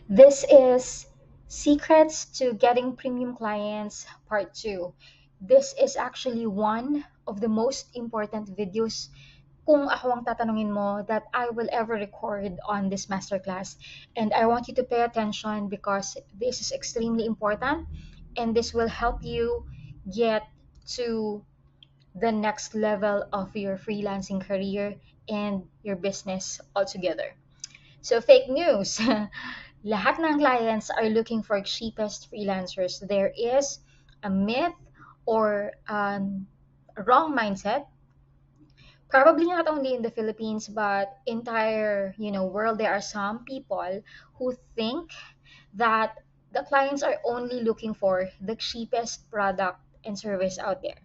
This is Secrets to Getting Premium Clients Part 2. This is actually one of the most important videos kung ako ang tatanungin mo that I will ever record on this masterclass. And I want you to pay attention because this is extremely important and this will help you get to the next level of your freelancing career and your business altogether. So fake news. Lahat ng clients are looking for cheapest freelancers. There is a myth or wrong mindset, probably not only in the Philippines but entire world. There are some people who think that the clients are only looking for the cheapest product and service out there.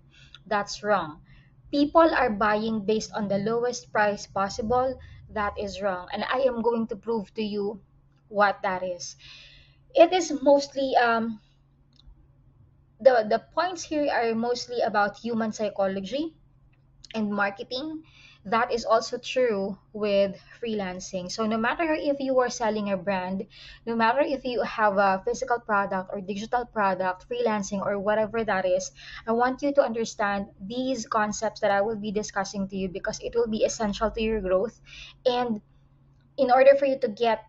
That's wrong. People are buying based on the lowest price possible. That is wrong. And I am going to prove to you what that is. It is mostly the points here are mostly about human psychology and marketing. That is also true with freelancing. So no matter if you are selling a brand, no matter if you have a physical product or digital product, freelancing or whatever that is, I want you to understand these concepts that I will be discussing to you because it will be essential to your growth and in order for you to get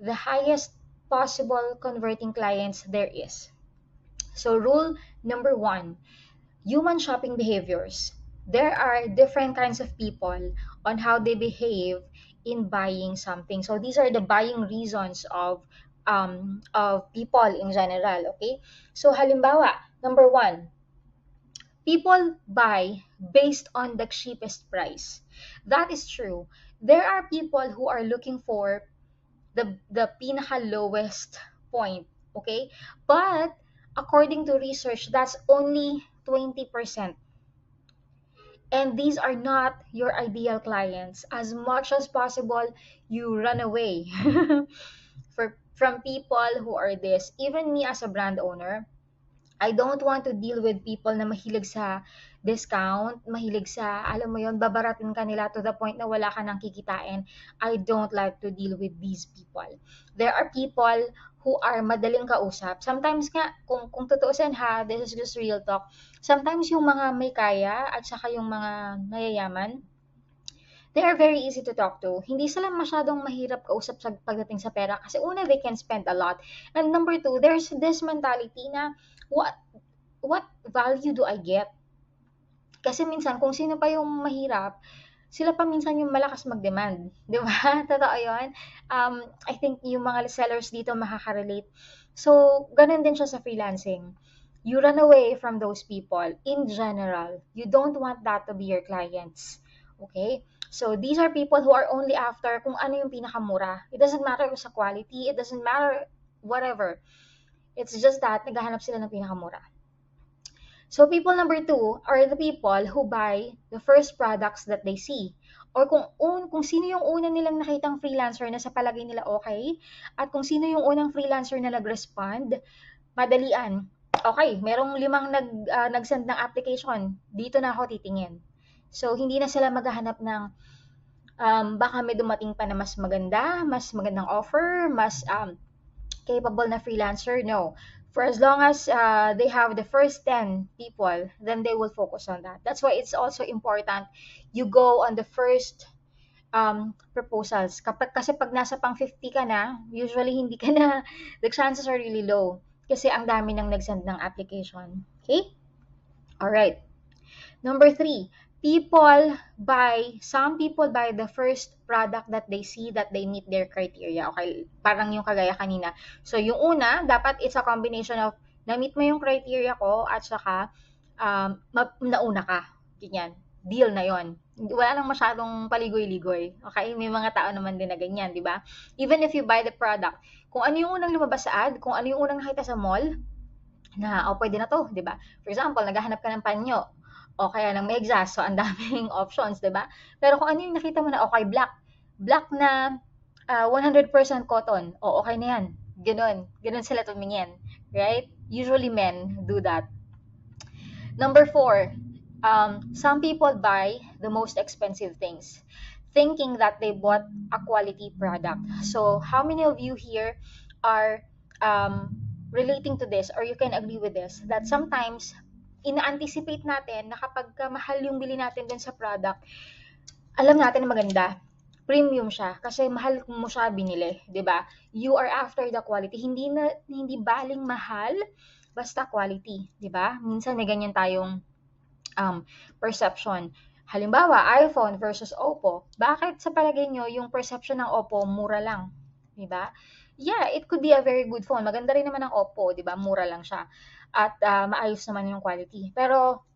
the highest possible converting clients there is. So rule number 1, human shopping behaviors. There are different kinds of people on how they behave in buying something. So these are the buying reasons of people in general. Okay. So halimbawa, number 1, people buy based on the cheapest price. That is true. There are people who are looking for the pinaka lowest point. Okay, but according to research, that's only 20%. And these are not your ideal clients. As much as possible, you run away from people who are this. Even me as a brand owner, I don't want to deal with people na mahilig sa discount, mahilig sa, alam mo yon, babaratin ka nila to the point na wala ka nang kikitain. I don't like to deal with these people. There are people who are madaling kausap. Sometimes nga, kung tutuusin ha, this is just real talk. Sometimes yung mga may kaya at saka yung mga mayayaman, they are very easy to talk to. Hindi sila masyadong mahirap kausap sa pagdating sa pera kasi una, they can spend a lot. And number 2, there's this mentality na what value do I get? Kasi minsan kung sino pa yung mahirap, sila pa minsan yung malakas mag-demand, 'di ba? Totoo 'yun. I think yung mga sellers dito makaka-relate. So, gano'n din siya sa freelancing. You run away from those people in general. You don't want that to be your clients. Okay? So, these are people who are only after kung ano yung pinakamura. It doesn't matter sa quality, it doesn't matter whatever. It's just that naghahanap sila ng pinakamura. So people number 2 are the people who buy the first products that they see. Or kung sino yung una nilang nakitang freelancer na sa palagay nila okay, at kung sino yung unang freelancer na nag-respond, madalian. Okay, merong 5 nag-send ng application. Dito na ako titingin. So hindi na sila maghahanap ng baka may dumating pa na mas maganda, mas magandang offer, mas capable na freelancer. No. For as long as they have the first 10 people, then they will focus on that. That's why it's also important you go on the first proposals. Kasi pag nasa pang 50 ka na, usually hindi ka na, the chances are really low. Kasi ang dami nang nag-send ng application. Okay? Alright. Number 3, some people buy the first product that they see that they meet their criteria. Okay, parang yung kagaya kanina. So, yung una, dapat it's a combination of na-meet mo yung criteria ko at saka nauna ka. Ganyan. Deal na yon. Wala nang masyadong paligoy-ligoy. Okay? May mga tao naman din na ganyan, di ba? Even if you buy the product, kung ano yung unang lumabas sa ad, kung ano yung unang nakita sa mall, na, oh, pwede na to, di ba? For example, naghahanap ka ng panyo, o kaya ng may exhaust, so ang daming options, di ba? Pero kung ano yung nakita mo na, okay, black na 100% cotton, o okay na yan. Ganun sila tumingin, right? Usually men do that. Number 4, some people buy the most expensive things, thinking that they bought a quality product. So, how many of you here are relating to this, or you can agree with this, that sometimes ina-anticipate natin na kapag mahal yung bili natin dun sa product, alam natin na maganda, premium siya kasi mahal mo siya binili, 'di ba? You are after the quality. Hindi baling mahal basta quality, 'di ba? Minsan may ganyan tayong perception. Halimbawa, iPhone versus Oppo. Bakit sa palagay nyo yung perception ng Oppo mura lang, 'di ba? Yeah, it could be a very good phone. Maganda rin naman ang Oppo, 'di ba? Mura lang siya. At maayos naman yung quality. Pero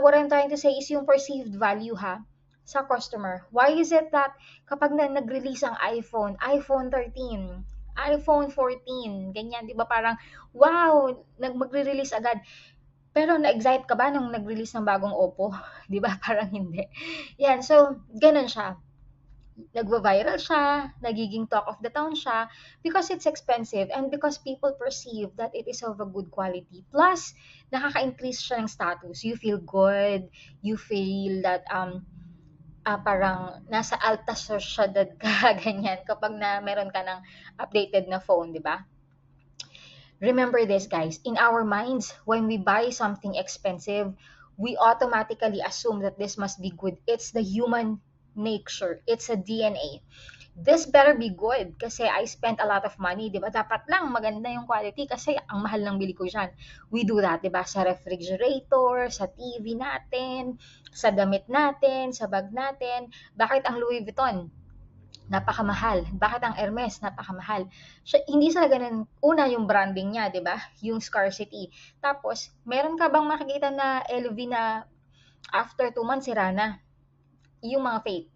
what I'm trying to say is yung perceived value ha sa customer. Why is it that kapag nag-release ang iPhone 13, iPhone 14, ganyan, 'di ba? Parang wow, magre-release agad. Pero na-excite ka ba nung nag-release ng bagong Oppo? 'Di ba? Parang hindi. Yan, so gano'n siya. Nagva-viral siya, nagiging talk of the town siya because it's expensive and because people perceive that it is of a good quality. Plus, nakaka-increase siya ng status. You feel good, you feel that parang nasa alta sociedad ka, ganyan, kapag na meron ka ng updated na phone, di ba? Remember this, guys. In our minds, when we buy something expensive, we automatically assume that this must be good. It's the human nature. It's a DNA. This better be good kasi I spent a lot of money, di ba? Dapat lang maganda yung quality kasi ang mahal ng bili ko dyan. We do that, di ba? Sa refrigerator, sa TV natin, sa damit natin, sa bag natin. Bakit ang Louis Vuitton napakamahal? Bakit ang Hermes napakamahal? Siya, hindi sa ganun, una yung branding niya, di ba? Yung scarcity. Tapos, meron ka bang makikita na LV na after 2 months, sira na? Yung mga fake.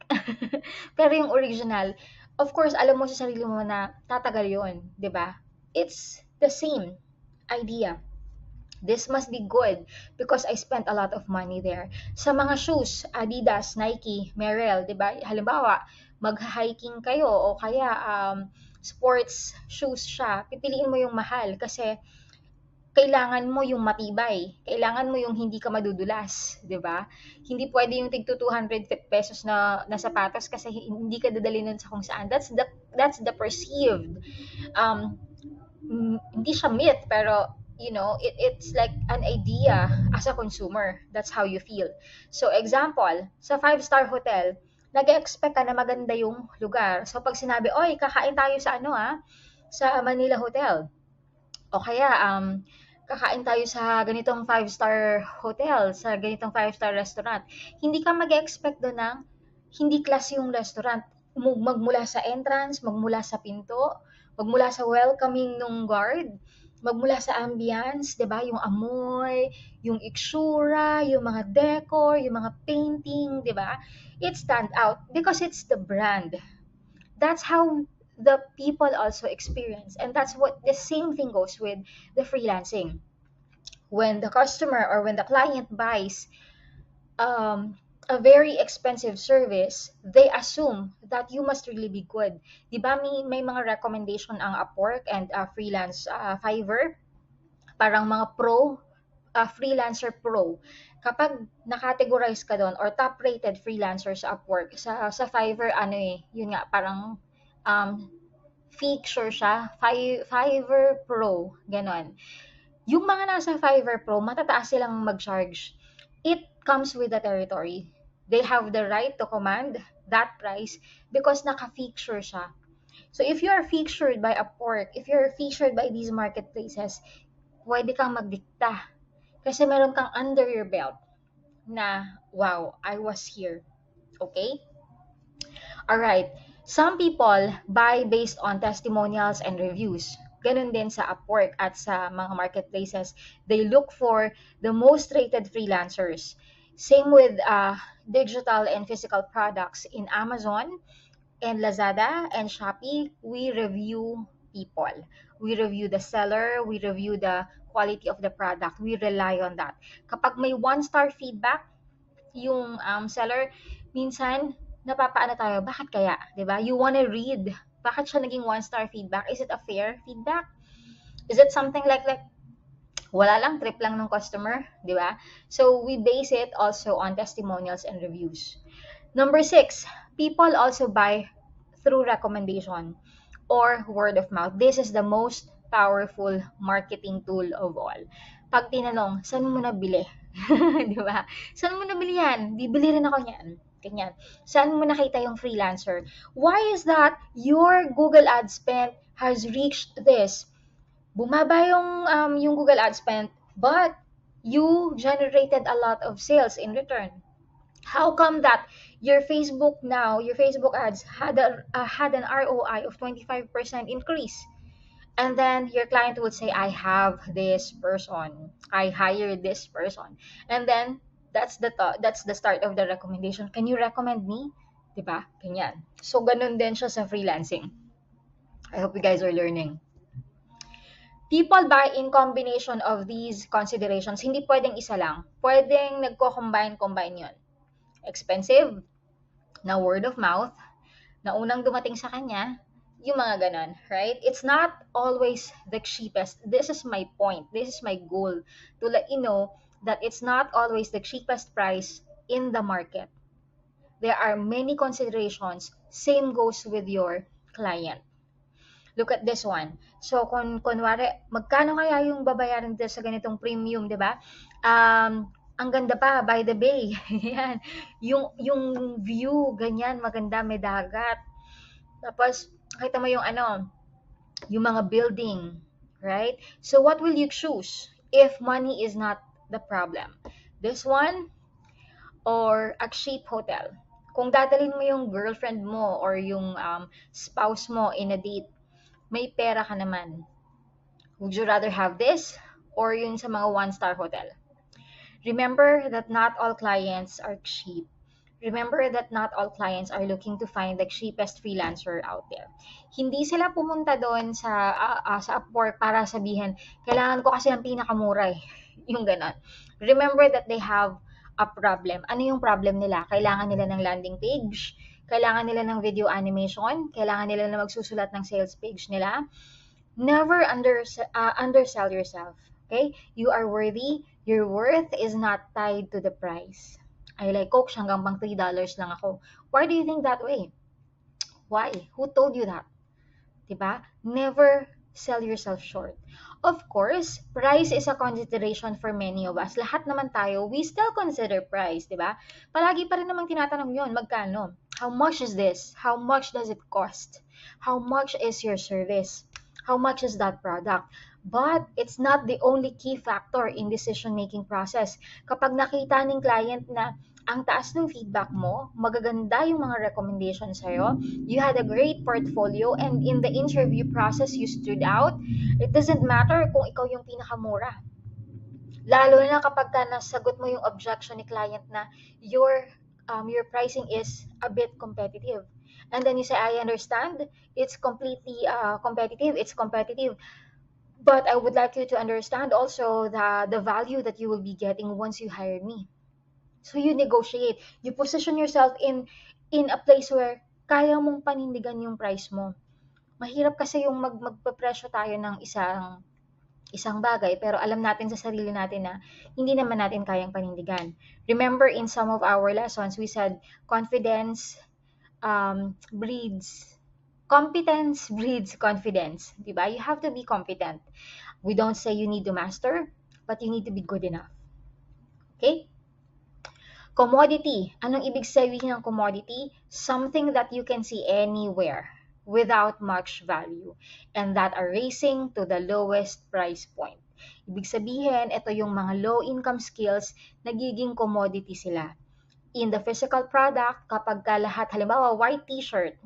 Pero yung original, of course, alam mo sa sarili mo na tatagal yun, di ba? It's the same idea. This must be good because I spent a lot of money there. Sa mga shoes, Adidas, Nike, Merrell, 'di ba? Halimbawa, mag-hiking kayo o kaya sports shoes siya, pipiliin mo yung mahal kasi kailangan mo yung matibay. Kailangan mo yung hindi ka madudulas, 'di ba? Hindi pwede yung tig 200 pesos na sapatos kasi hindi ka dadalhin nun sa kung saan. That's the perceived hindi siya myth, pero it's like an idea as a consumer. That's how you feel. So example, sa five-star hotel, nag-expect ka na maganda yung lugar. So pag sinabi, oy, kakain tayo sa sa Manila Hotel. O kaya, kakain tayo sa ganitong five-star hotel, sa ganitong five-star restaurant. Hindi ka mag-expect doon ng hindi class yung restaurant. Magmula sa entrance, magmula sa pinto, magmula sa welcoming nung guard, magmula sa ambience, 'di ba? Yung amoy, yung itsura, yung mga decor, yung mga painting, 'di ba? It stand out because it's the brand. That's how the people also experience, and that's what the same thing goes with the freelancing. When the customer or when the client buys a very expensive service, they assume that you must really be good. Di ba may mga recommendation ang Upwork and freelance Fiverr, parang mga pro, freelancer pro. Kapag na-categorize ka doon or top-rated freelancer sa Upwork, sa Fiverr, yun nga, parang um, feature siya, Fiverr Pro, ganon. Yung mga nasa Fiverr Pro, matataas silang mag-charge. It comes with the territory. They have the right to command that price because naka-feature siya. So if you are featured by Upwork, if you're featured by these marketplaces, pwede kang magdikta. Kasi meron kang under your belt na, wow, I was here. Okay? Alright. Some people buy based on testimonials and reviews. Ganun din sa Upwork at sa mga marketplaces. They look for the most rated freelancers. Same with digital and physical products. In Amazon and Lazada and Shopee, we review people. We review the seller, we review the quality of the product. We rely on that. Kapag may one-star feedback, yung seller, minsan napapaano tayo, bakit kaya? 'Di ba? You wanna read, bakit siya naging one-star feedback? Is it a fair feedback? Is it something like wala lang, trip lang ng customer, 'di ba? So we base it also on testimonials and reviews. Number 6, people also buy through recommendation. or word of mouth. This is the most powerful marketing tool of all. Pag tinanong, saan mo nabili? Di ba? Saan mo nabili yan? Bibili rin ako niyan. Ganyan. Saan mo nakita yung freelancer? Why is that your Google ad spend has reached this? Bumaba yung Google ad spend, but you generated a lot of sales in return. How come that your Facebook ads had an ROI of 25% increase? And then your client would say, I have this person, I hired this person. And then that's the start of the recommendation. Can you recommend me? Diba? Ganyan. So ganun din siya sa freelancing. I hope you guys are learning. People buy in combination of these considerations. Hindi pwedeng isa lang. Pwedeng nagko-combine yun. Expensive, na word of mouth, na unang dumating sa kanya, yung mga ganon, right? It's not always the cheapest. This is my point. This is my goal to let you know that it's not always the cheapest price in the market. There are many considerations. Same goes with your client. Look at this one. So, kunwari, magkano kaya yung babayaran dito sa ganitong premium, di ba? Ang ganda pa, by the bay. Yan. Yung view, ganyan, maganda, may dagat. Tapos, nakita mo yung mga building, right? So, what will you choose if money is not the problem? This one or a cheap hotel? Kung dadalhin mo yung girlfriend mo or yung spouse mo in a date, may pera ka naman. Would you rather have this or yun sa mga one-star hotel? Remember that not all clients are cheap. Remember that not all clients are looking to find the cheapest freelancer out there. Hindi sila pumunta doon sa Upwork para sabihin, kailangan ko kasi ang pinakamura eh. Yung ganon. Remember that they have a problem. Ano yung problem nila? Kailangan nila ng landing page, kailangan nila ng video animation, kailangan nila na magsusulat ng sales page nila. Never undersell yourself. Okay? You are worthy. Your worth is not tied to the price. I like Coke, hanggang pang $3 lang ako. Why do you think that way? Why? Who told you that? Diba? Never sell yourself short. Of course, price is a consideration for many of us. Lahat naman tayo, we still consider price, diba? Palagi pa rin namang tinatanong yon, magkano? How much is this? How much does it cost? How much is your service? How much is that product? But it's not the only key factor in decision-making process. Kapag nakita ng client na ang taas ng feedback mo, magaganda yung mga recommendations sa'yo, you had a great portfolio, and in the interview process, you stood out, it doesn't matter kung ikaw yung pinakamura. Lalo na kapag nasagot mo yung objection ni client na your pricing is a bit competitive. And then you say, I understand, it's completely competitive, it's competitive. But I would like you to understand also the value that you will be getting once you hire me. So you negotiate. You position yourself in a place where kaya mong panindigan yung price mo. Mahirap kasi yung magpapresyo tayo ng isang bagay, pero alam natin sa sarili natin na hindi naman natin kayang panindigan. Remember, in some of our lessons, we said competence breeds confidence. Diba? You have to be competent. We don't say you need to master, but you need to be good enough. Okay? Commodity. Anong ibig sabihin ng commodity? Something that you can see anywhere without much value, and that are racing to the lowest price point. Ibig sabihin, ito yung mga low-income skills, nagiging commodity sila. In the physical product, kapag ka lahat, halimbawa, white t-shirt,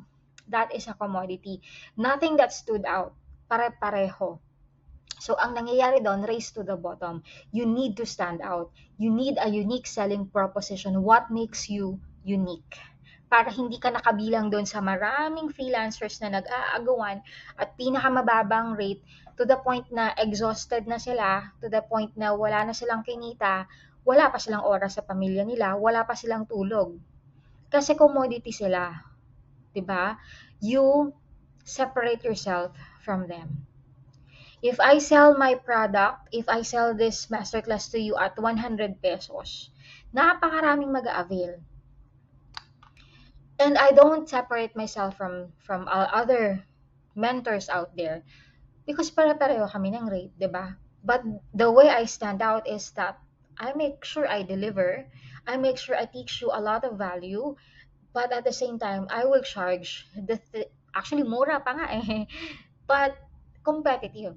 that is a commodity. Nothing that stood out. Pare-pareho. So, ang nangyayari doon, race to the bottom. You need to stand out. You need a unique selling proposition. What makes you unique? Para hindi ka nakabilang doon sa maraming freelancers na nag-aagawan at pinakamababang rate to the point na exhausted na sila, to the point na wala na silang kinita, wala pa silang oras sa pamilya nila, wala pa silang tulog. Kasi commodity sila. Diba? You separate yourself from them. If I sell my product, if I sell this masterclass to you at 100 pesos, napakaraming mag-a-avail. And I don't separate myself from other mentors out there because pare-pareho kami ng rate, 'di ba? But the way I stand out is that I make sure I deliver. I make sure I teach you a lot of value, but at the same time, I will charge actually mura pa nga eh, but competitive,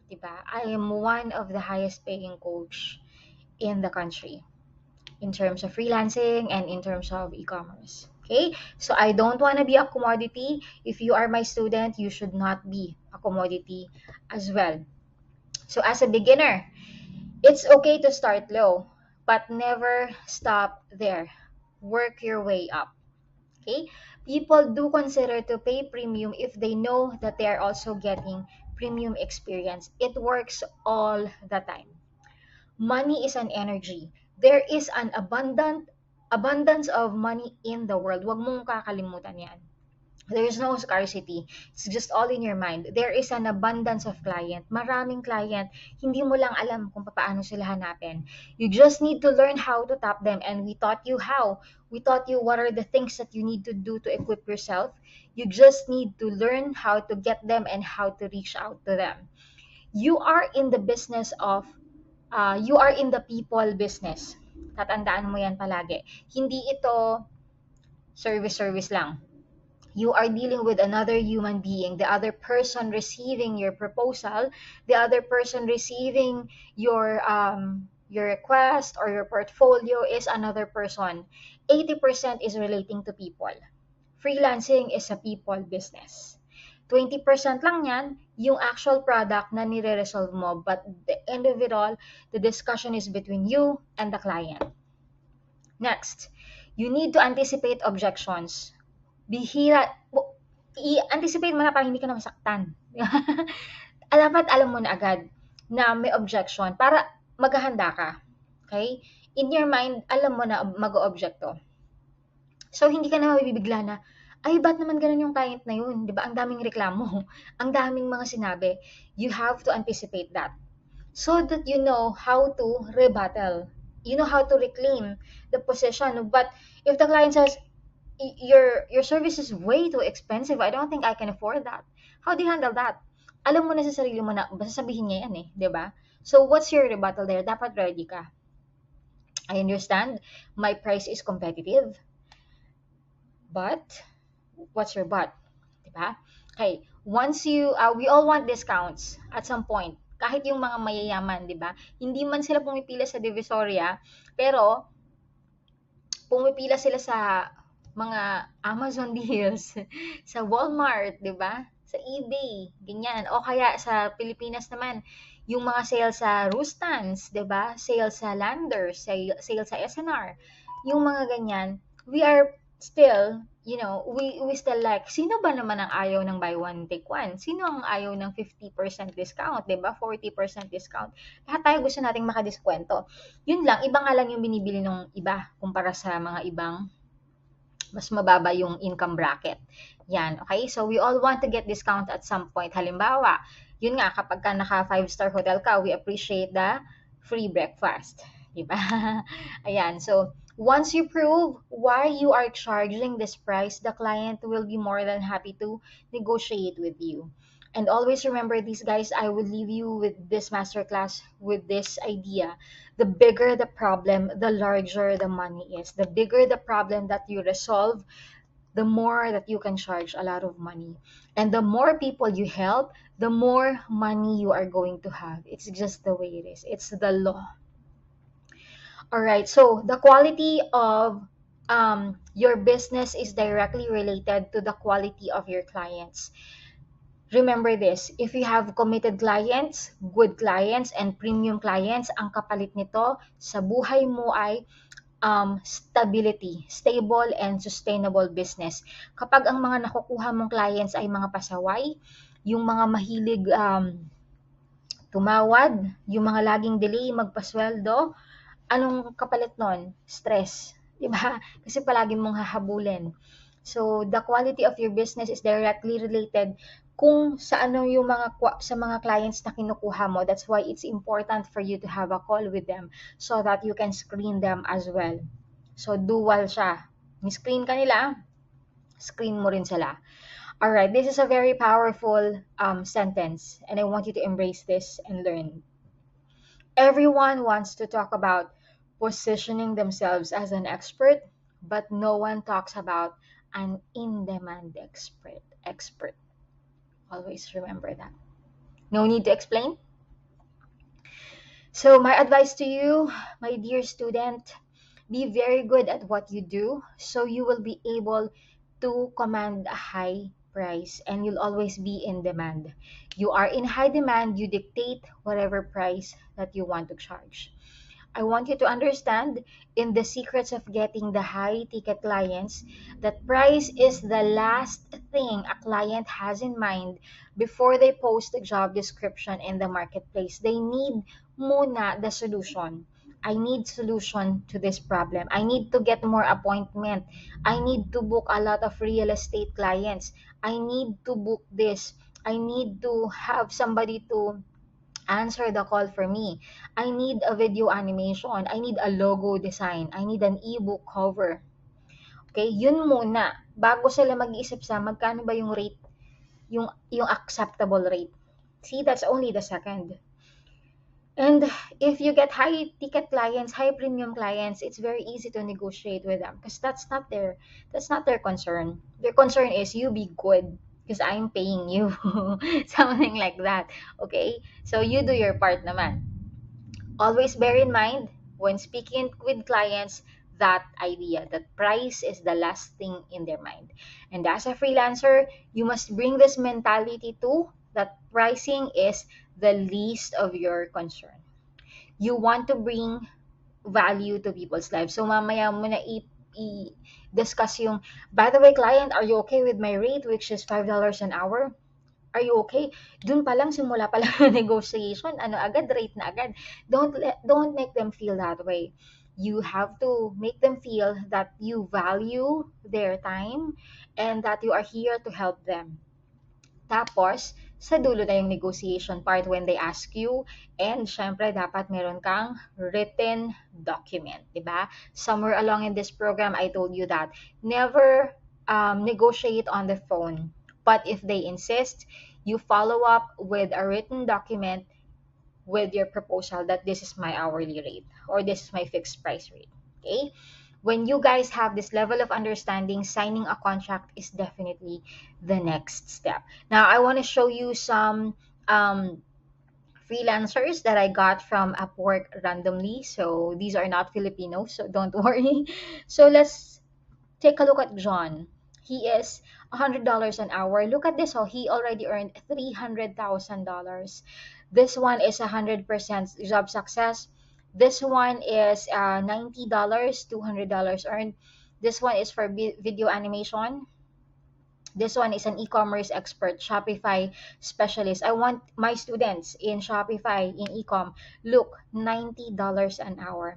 'di ba? I am one of the highest paying coach in the country in terms of freelancing and in terms of e-commerce. Okay, so I don't want to be a commodity. If you are my student, you should not be a commodity as well. So as a beginner, it's okay to start low, but never stop there. Work your way up. Okay, people do consider to pay premium if they know that they are also getting premium experience. It works all the time. Money is an energy. There is an abundance of money in the world. Huwag mong kakalimutan yan. There is no scarcity. It's just all in your mind. There is an abundance of client. Maraming client. Hindi mo lang alam kung paano sila hanapin. You just need to learn how to tap them, and we taught you how. We taught you what are the things that you need to do to equip yourself. You just need to learn how to get them and how to reach out to them. You are in the business of you are in the people business. Tatandaan mo yan palagi. Hindi ito service lang. You are dealing with another human being, the other person receiving your proposal, the other person receiving your request or your portfolio is another person. 80% is relating to people. Freelancing is a people business. 20% lang yan, yung actual product na nire-resolve mo. But the end of it all, the discussion is between you and the client. Next, you need to anticipate objections. I-anticipate mo na para hindi ka na masaktan. Dapat alam mo na agad na may objection para maghahanda ka. Okay? In your mind, alam mo na mag-o-objecto. So, hindi ka na mabibigla na, ay, ba't naman ganun yung client na yun? Di ba? Ang daming reklamo. Ang daming mga sinabi. You have to anticipate that. So that you know how to rebuttal. You know how to reclaim the position. But if the client says, your service is way too expensive, I don't think I can afford that. How do you handle that? Alam mo na sa sarili mo na, basta sabihin niya yan eh. Di ba? So what's your rebuttal there? Dapat ready ka. I understand my price is competitive. But what's your but? Diba? Okay, once we all want discounts at some point. Kahit yung mga mayayaman, di ba? Hindi man sila pumipila sa Divisoria, pero pumipila sila sa mga Amazon deals, sa Walmart, di ba? Sa eBay, ganyan. O kaya sa Pilipinas naman, yung mga sale sa Rustans, di ba? Sale sa Landers, sale sa SNR. Yung mga ganyan, we are still, we still like, sino ba naman ang ayaw ng buy one, take one? Sino ang ayaw ng 50% discount, diba? 40% discount. Lahat tayo gusto nating makadiskwento. Yun lang, iba nga lang yung binibili ng iba kumpara sa mga ibang mas mababa yung income bracket. Yan, okay? So, we all want to get discount at some point. Halimbawa, yun nga, kapag ka naka 5-star hotel ka, we appreciate the free breakfast. Diba? Ayan, so, once you prove why you are charging this price, the client will be more than happy to negotiate with you. And always remember these guys, I will leave you with this masterclass with this idea. The bigger the problem, the larger the money is. The bigger the problem that you resolve, the more that you can charge a lot of money. And the more people you help, the more money you are going to have. It's just the way it is. It's the law. All right, so the quality of your business is directly related to the quality of your clients. Remember this, if you have committed clients, good clients, and premium clients, ang kapalit nito sa buhay mo ay stability, stable and sustainable business. Kapag ang mga nakukuha mong clients ay mga pasaway, yung mga mahilig tumawad, yung mga laging delay magpasweldo, anong kapalit nun? Stress. Diba? Kasi palagi mong hahabulin. So, the quality of your business is directly related kung sa ano yung sa mga clients na kinukuha mo. That's why it's important for you to have a call with them so that you can screen them as well. So, dual siya. Ni-screen ka nila, screen mo rin sila. All right, this is a very powerful sentence, and I want you to embrace this and learn. Everyone wants to talk about positioning themselves as an expert, but no one talks about an in-demand expert. Expert. Always remember that. No need to explain. So my advice to you, my dear student, be very good at what you do so you will be able to command a high price and you'll always be in demand. You are in high demand, you dictate whatever price that you want to charge. I want you to understand in the secrets of getting the high ticket clients that price is the last thing a client has in mind before they post the job description in the marketplace. They need muna the solution. I need solution to this problem. I need to get more appointment. I need to book a lot of real estate clients. I need to book this. I need to have somebody to answer the call for me. I need a video animation. I need a logo design. I need an ebook cover. Okay, yun muna. Bago sila mag-iisip sa magkano ba yung rate, yung acceptable rate. See, that's only the second. And if you get high ticket clients, high premium clients, it's very easy to negotiate with them because that's not their concern. Their concern is you be good because I'm paying you. Something like that. Okay? So you do your part naman. Always bear in mind when speaking with clients that idea that price is the last thing in their mind. And as a freelancer, you must bring this mentality too that pricing is the least of your concern. You want to bring value to people's lives. So mamaya mo na i-discuss yung, by the way, client, are you okay with my rate, which is $5 an hour? Are you okay? Dun pa lang, simula pa lang ng negotiation, ano agad, rate na agad. Don't make them feel that way. You have to make them feel that you value their time and that you are here to help them. Tapos, sa dulo na yung negotiation part when they ask you. And syempre, dapat meron kang written document, di ba? Somewhere along in this program, I told you that never negotiate on the phone. But if they insist, you follow up with a written document with your proposal that this is my hourly rate or this is my fixed price rate. Okay? When you guys have this level of understanding, signing a contract is definitely the next step. Now, I want to show you some freelancers that I got from Upwork randomly. So these are not Filipinos, so don't worry. So let's take a look at John. He is $100 an hour. Look at this. Oh, he already earned $300,000. This one is 100% job success. This one is $90, $200 earned. This one is for video animation. This one is an e-commerce expert, Shopify specialist. I want my students in Shopify, in e-com, look, $90 an hour.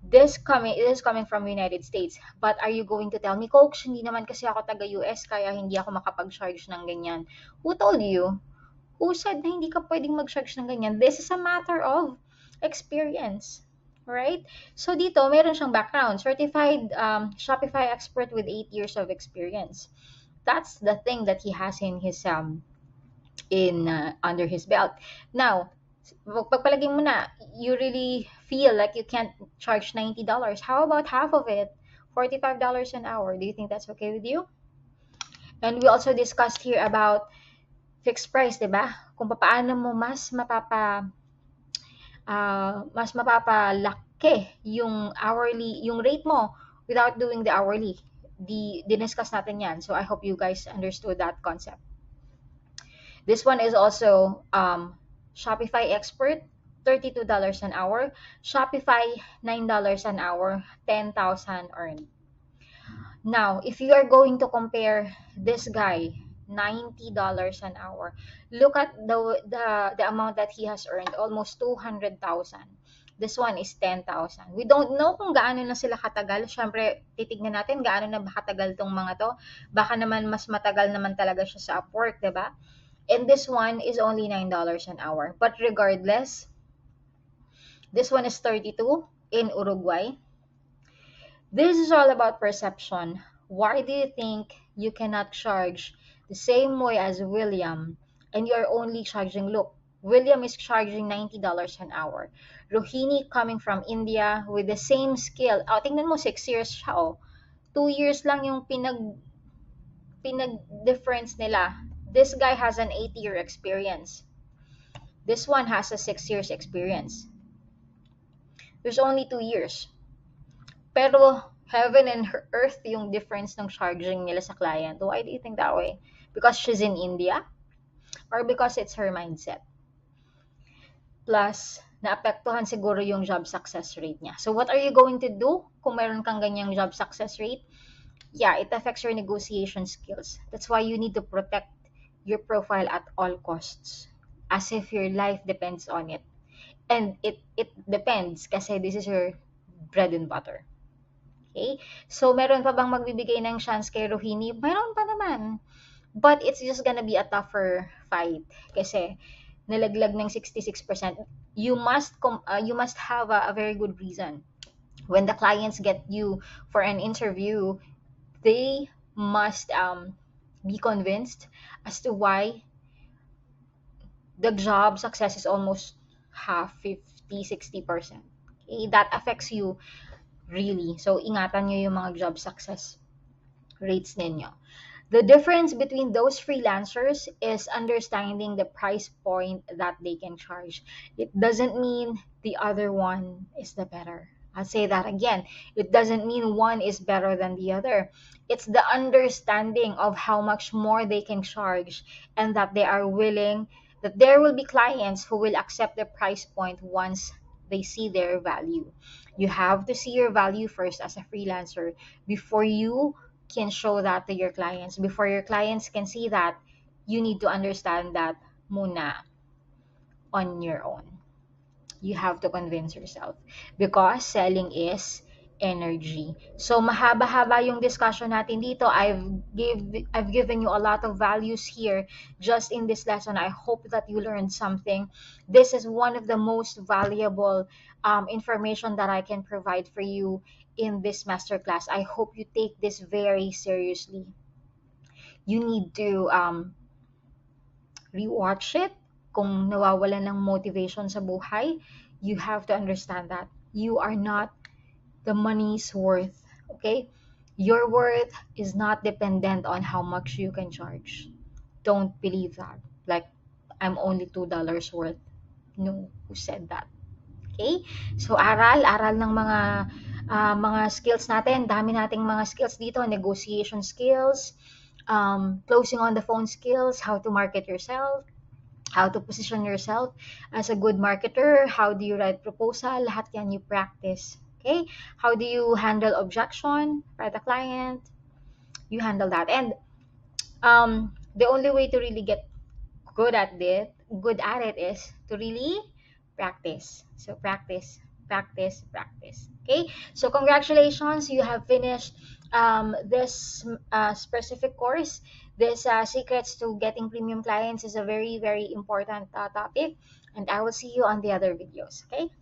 This is coming from United States. But are you going to tell me, Coach, hindi naman kasi ako taga US, kaya hindi ako makapag-charge ng ganyan? Who told you? Who said na hindi ka pwedeng mag-charge ng ganyan? This is a matter of experience. Right? So dito, meron siyang background. Certified Shopify expert with 8 years of experience. That's the thing that he has in his in under his belt. Now, pagpalagay mo na, you really feel like you can't charge $90. How about half of it? $45 an hour. Do you think that's okay with you? And we also discussed here about fixed price, di ba? Kung paano mo mas mapapalaki yung hourly, yung rate mo without doing the hourly. Diniscuss natin yan. So I hope you guys understood that concept. This one is also Shopify expert, $32 an hour. Shopify, $9 an hour, 10,000 earned. Now, if you are going to compare this guy, $90 an hour, look at the amount that he has earned, almost 200,000. This one is 10,000. We don't know kung gaano na sila katagal. Syempre, titignan natin gaano na ba katagal tong mga to. Baka naman mas matagal naman talaga siya sa Upwork, 'di ba? And this one is only $9 an hour. But regardless, this one is 32 in Uruguay. This is all about perception. Why do you think you cannot charge the same way as William, and you're only charging, look, William is charging $90 an hour. Rohini coming from India with the same skill. Oh, tingnan mo, 6 years siya, oh. 2 years lang yung pinag-difference nila. This guy has an 8-year experience. This one has a 6 years experience. There's only 2 years. Pero heaven and earth yung difference ng charging nila sa client. Why do you think that way? Because she's in India? Or because it's her mindset? Plus, naapektuhan siguro yung job success rate niya. So what are you going to do kung meron kang ganyang job success rate? Yeah, it affects your negotiation skills. That's why you need to protect your profile at all costs, as if your life depends on it. And it depends kasi this is your bread and butter. Okay? So, meron pa bang magbibigay ng chance kay Rohini? Meron pa naman. But it's just gonna be a tougher fight kasi nalaglag ng 66%. You must have a very good reason. When the clients get you for an interview, they must be convinced as to why the job success is almost half, 50, 60%. Okay? That affects you really. So, ingatan nyo yung mga job success rates ninyo. The difference between those freelancers is understanding the price point that they can charge. It doesn't mean the other one is the better. I'll say that again. It doesn't mean one is better than the other. It's the understanding of how much more they can charge and that they are willing, that there will be clients who will accept the price point once they see their value. You have to see your value first as a freelancer before you can show that to your clients. Before your clients can see that, you need to understand that muna on your own. You have to convince yourself because selling is energy. So mahaba-haba yung discussion natin dito. I've given you a lot of values here just in this lesson. I hope that you learned something. This is one of the most valuable information that I can provide for you in this masterclass. I hope you take this very seriously. You need to rewatch it. Kung nawawalan ng motivation sa buhay, you have to understand that you are not the money's worth. Okay? Your worth is not dependent on how much you can charge. Don't believe that. Like, I'm only $2 worth. No, who said that? Okay? So, aral ng mga skills natin. Dami nating mga skills dito. Negotiation skills, closing on the phone skills, how to market yourself, how to position yourself as a good marketer, how do you write proposal, lahat yan you practice. Okay? How do you handle objection by the client? You handle that. And the only way to really get good at it is to really practice. So practice, practice, practice. Okay? So congratulations, you have finished this specific course. This secrets to getting premium clients is a very, very important topic. And I will see you on the other videos. Okay?